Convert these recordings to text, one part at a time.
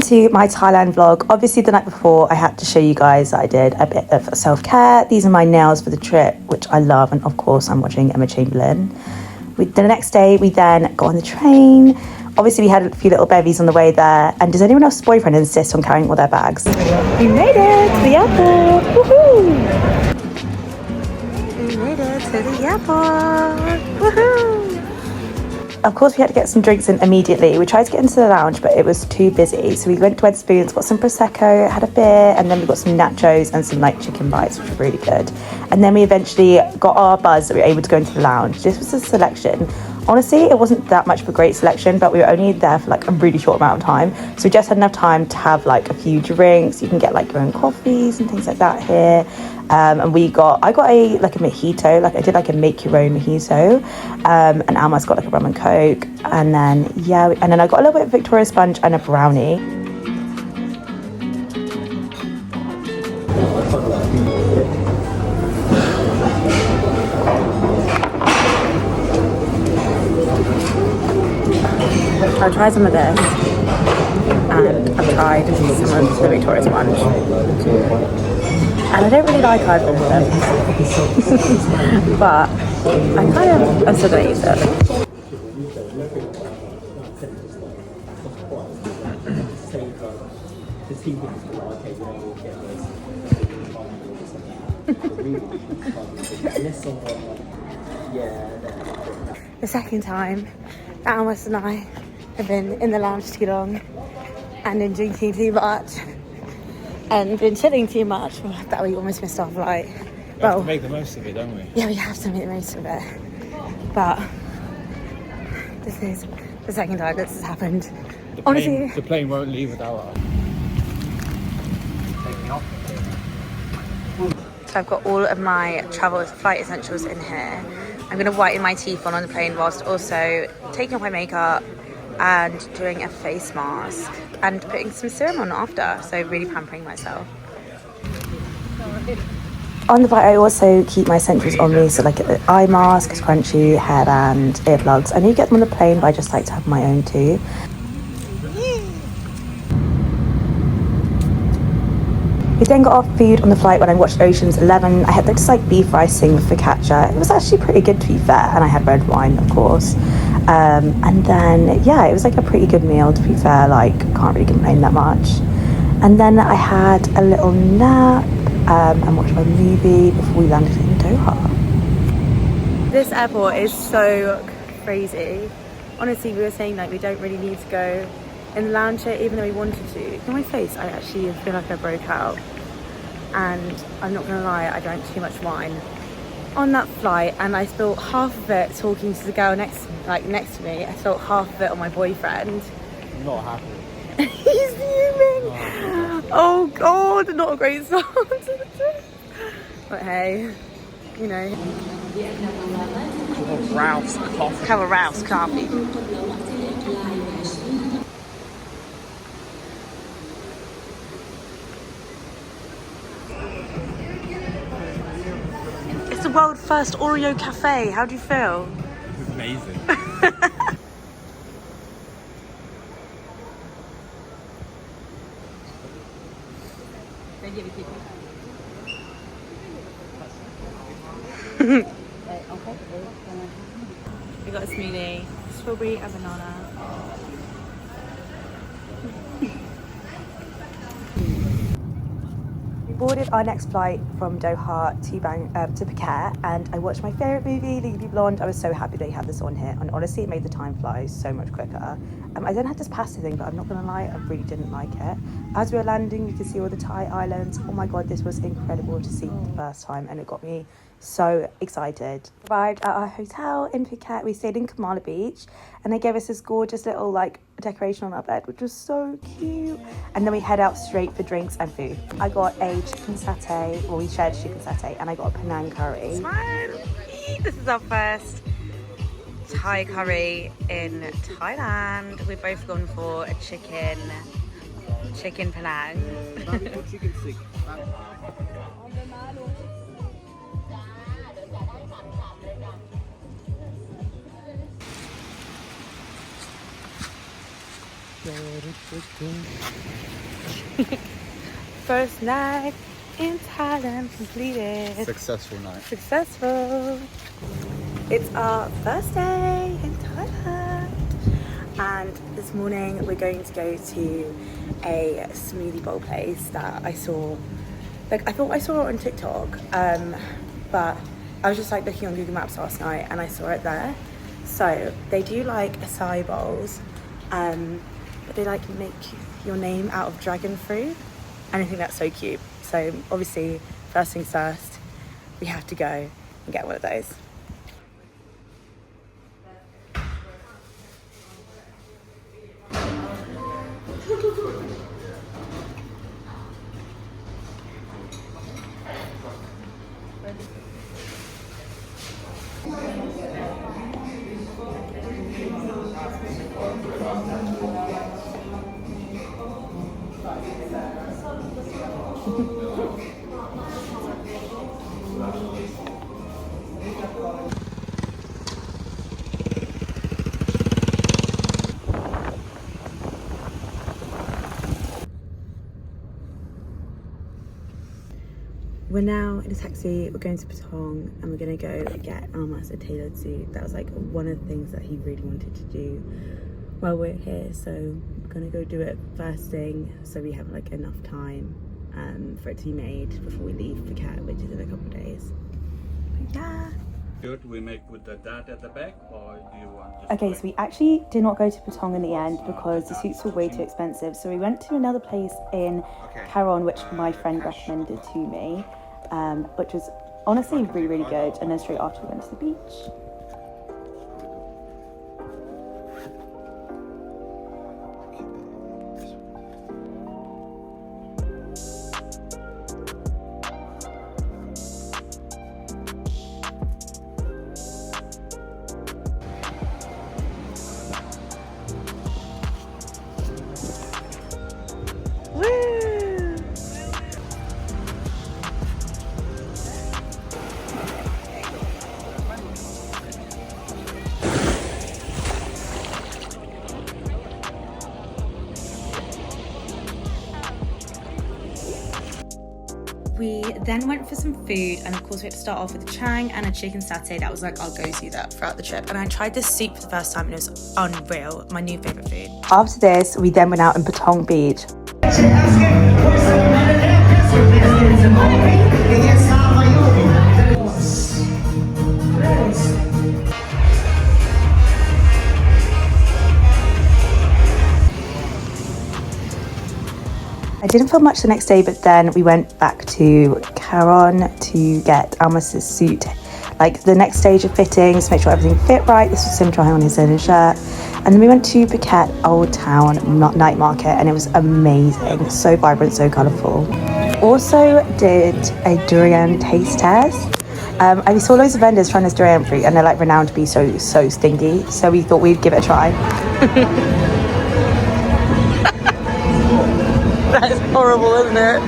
to my Thailand vlog. Obviously the night before I had to show you guys that I did a bit of self-care. These are my nails for the trip, which I love, and of course I'm watching Emma Chamberlain. The next day we then got on the train. Obviously we had a few little bevies on the way there, and does anyone else's boyfriend insist on carrying all their bags? We made it to the airport! Woohoo! We made it to the airport! Woohoo! Of course, we had to get some drinks in immediately. We tried to get into the lounge, but it was too busy. So we went to Wetherspoons, got some Prosecco, had a beer, and then we got some nachos and some like chicken bites, which were really good. And then we eventually got our buzz that we were able to go into the lounge. This was a selection. Honestly, it wasn't that much of a great selection, but we were only there for like a really short amount of time. So we just had enough time to have like a few drinks. You can get like your own coffees and things like that here. And I got a mojito, like I did like a make your own mojito. And Alma's got like a rum and coke. And then, and then I got a little bit of Victoria sponge and a brownie. I've tried some of this, and I've tried some of the Victoria sponge, and I don't really like either of them, but I'm still going to use it. The second time that Almas and I have been in the lounge too long and been drinking too much and been chilling too much that we almost missed our flight. We have to make the most of it, don't we? Yeah, we have to make the most of it. But this is the second time this has happened. Honestly, the plane won't leave without us. So I've got all of my travel flight essentials in here. I'm going to whiten my teeth on the plane whilst also taking off my makeup and doing a face mask and putting some serum on after, so really pampering myself. On the flight I also keep my essentials on me, so like an eye mask, scrunchie, hairband, earplugs. I know you get them on the plane, but I just like to have my own too. We then got our food on the flight when I watched Ocean's 11. I had this like beef rice thing with focaccia. It was actually pretty good, to be fair, and I had red wine, of course. And then, it was like a pretty good meal, to be fair, like, can't really complain that much. And then I had a little nap and watched my movie before we landed in Doha. This airport is so crazy. Honestly, we were saying like we don't really need to go in the lounge here, even though we wanted to. In my face, I actually feel like I broke out. And I'm not gonna lie, I drank too much wine on that flight, and I spilled half of it talking to the girl next to me. I spilled half of it on my boyfriend. I'm not happy. He's fuming. Oh God, not a great start to the trip. But hey, you know. Rouse coffee. Have a Rouse coffee. It's the world first Oreo cafe. How do you feel? It's amazing. We got a smoothie, strawberry and banana. We boarded our next flight from Doha to Phuket, and I watched my favourite movie, Legally Blonde. I was so happy they had this on here, and honestly it made the time fly so much quicker. I then had this pasta thing, but I'm not gonna lie, I really didn't like it. As we were landing, you could see all the Thai islands. Oh my God, this was incredible to see for the first time, and it got me so excited. Arrived at our hotel in Phuket. We stayed in Kamala Beach, and they gave us this gorgeous little like decoration on our bed, which was so cute. And then we head out straight for drinks and food. I got a chicken satay, well, we shared chicken satay, and I got a Penang curry. Smile! This is our first Thai curry in Thailand. We've both gone for a chicken Penang. First night in Thailand completed. Successful night. Successful. It's our first day in Thailand. And this morning we're going to go to a smoothie bowl place that I saw. Like, I thought I saw it on TikTok, but I was just like looking on Google Maps last night and I saw it there. So they do like açai bowls, but they like make your name out of dragon fruit, and I think that's so cute. So obviously, first things first, we have to go and get one of those. We're now in a taxi, we're going to Patong and we're gonna go get Almas a tailored suit. That was like one of the things that he really wanted to do while we're here. So we're gonna go do it first thing so we have like enough time for it to be made before we leave Phuket, which is in a couple of days. But yeah. Should we make with the dart at the back, or do you want just Okay, so we actually did not go to Patong in the end because the suits were way too expensive. So we went to another place in Caron, which my friend recommended to me, which was honestly really, really good. And then straight after we went to the beach. We then went for some food, and of course we had to start off with a chang and a chicken satay. That was like our go-to that throughout the trip. And I tried this soup for the first time and it was unreal. My new favourite food. After this, we then went out in Patong Beach. I didn't film much the next day, but then we went back to Caron to get Almas's suit, like the next stage of fittings, make sure everything fit right. This was him trying on his linen shirt. And then we went to Phuket Old Town Night Market and it was amazing, so vibrant, so colourful. Also did a durian taste test. I saw loads of vendors trying this durian fruit and they're like renowned to be so stinky, so we thought we'd give it a try. That is horrible, isn't it?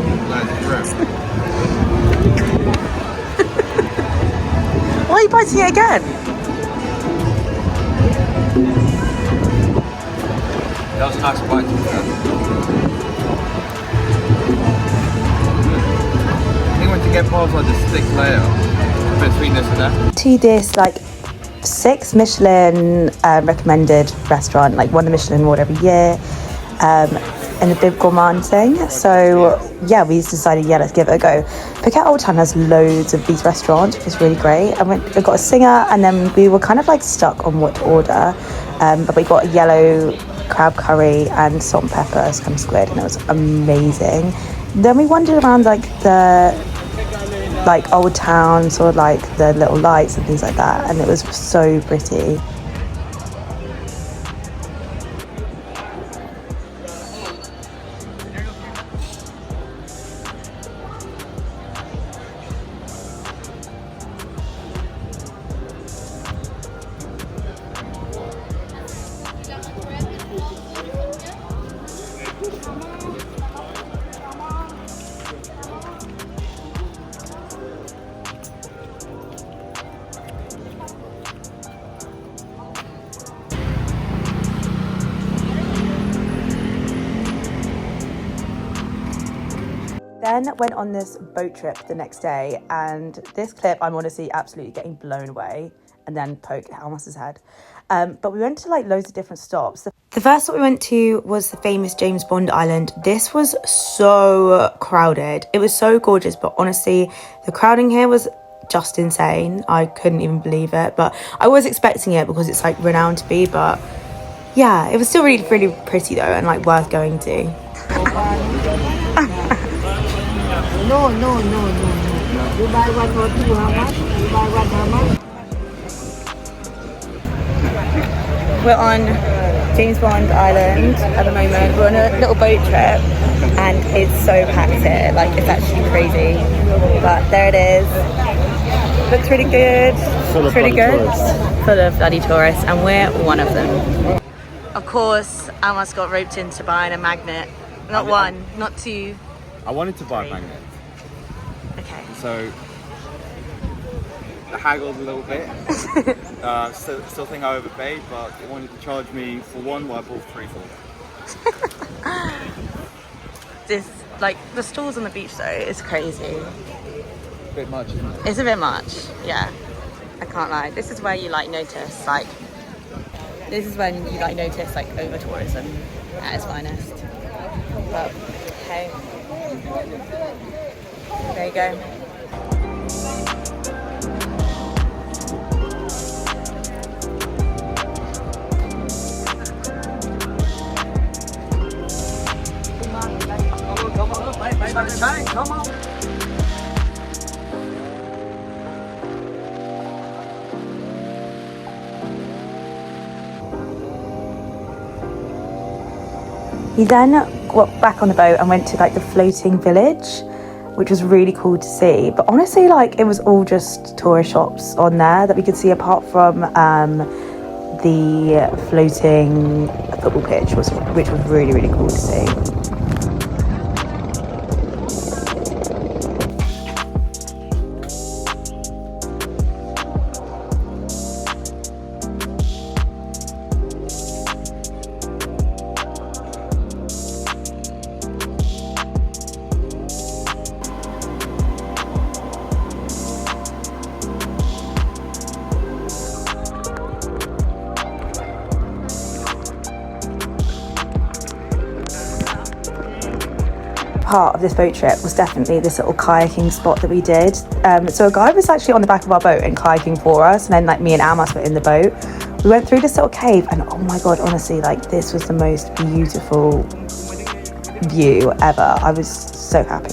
Why are you biting it again? That was a nice bite. I think when you get past like the thick layer between this and that. To this like 6 Michelin recommended restaurant, like won the Michelin award every year. And the Bib Gourmand thing. So yeah, we decided, yeah, let's give it a go. Phuket Old Town has loads of these restaurants, which is really great. I got a singer and then we were kind of like stuck on what to order. But we got a yellow crab curry and salt and pepper kind of squid, and it was amazing. Then we wandered around like the Old Town, sort of like the little lights and things like that, and it was so pretty. then went on this boat trip the next day, and this clip I'm honestly absolutely getting blown away, and then poke Almas's head. But we went to like loads of different stops. The first stop we went to was the famous James Bond Island. This was so crowded. It was so gorgeous, but honestly, the crowding here was just insane. I couldn't even believe it, but I was expecting it because it's like renowned to be, but yeah, it was still really, really pretty though, and like worth going to. No. You buy one or two, how much? You buy one, how much? We're on James Bond Island at the moment. We're on a little boat trip and it's so packed here. Like, it's actually crazy. But there it is. Looks really good. It's really good. Full of bloody tourists, and we're one of them. Of course, Almas got roped into buying a magnet. Not one, not two. I wanted to buy a magnet. Okay. So I haggled a little bit. Still think I overpaid, but they wanted to charge me for one while I bought three for them. This, like, the stalls on the beach though, is crazy. A bit much, isn't it? It's a bit much, yeah. I can't lie. This is where you like notice, like, this is when you like notice like over tourism at its finest. But hey, there you go. Come on. We then got back on the boat and went to like the floating village, which was really cool to see. But honestly, like, it was all just tourist shops on there that we could see, apart from the floating football pitch, which was really, really cool to see. Part of this boat trip was definitely this little kayaking spot that we did. So a guy was actually on the back of our boat and kayaking for us, and then like me and Almas were in the boat. We went through this little cave, and oh my god, honestly, like, this was the most beautiful view ever. I was so happy.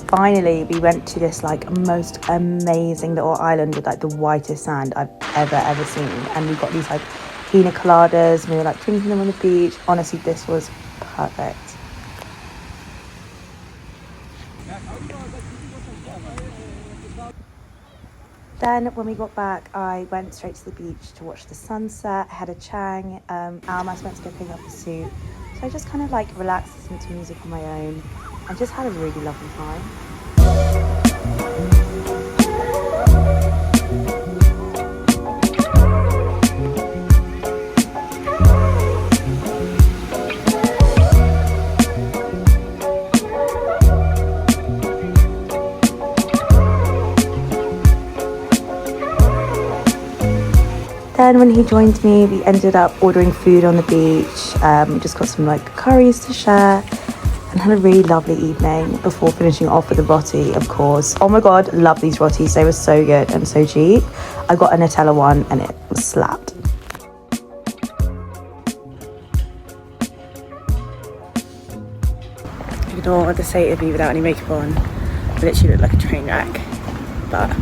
Finally, we went to this like most amazing little island with like the whitest sand I've ever seen, and we got these like pina coladas and we were like drinking them on the beach. Honestly, this was perfect. Then when we got back, I went straight to the beach to watch the sunset. I had a chang. Almas went to go pick up a suit, so I just kind of like relaxed, listened to music on my own, and just had a really lovely time. Then when he joined me, we ended up ordering food on the beach. We just got some like curries to share and had a really lovely evening before finishing off with a roti, of course. Oh my god, love these rotis. They were so good and so cheap. I got a Nutella one and it was slapped. Ignore the state of me without any makeup on. I literally look like a train wreck. But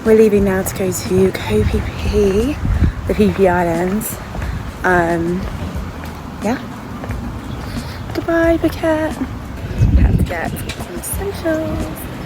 we're leaving now to go to Koh Phi Phi, the Phi Phi Islands. Yeah. Goodbye, Buket. Had to get some essentials.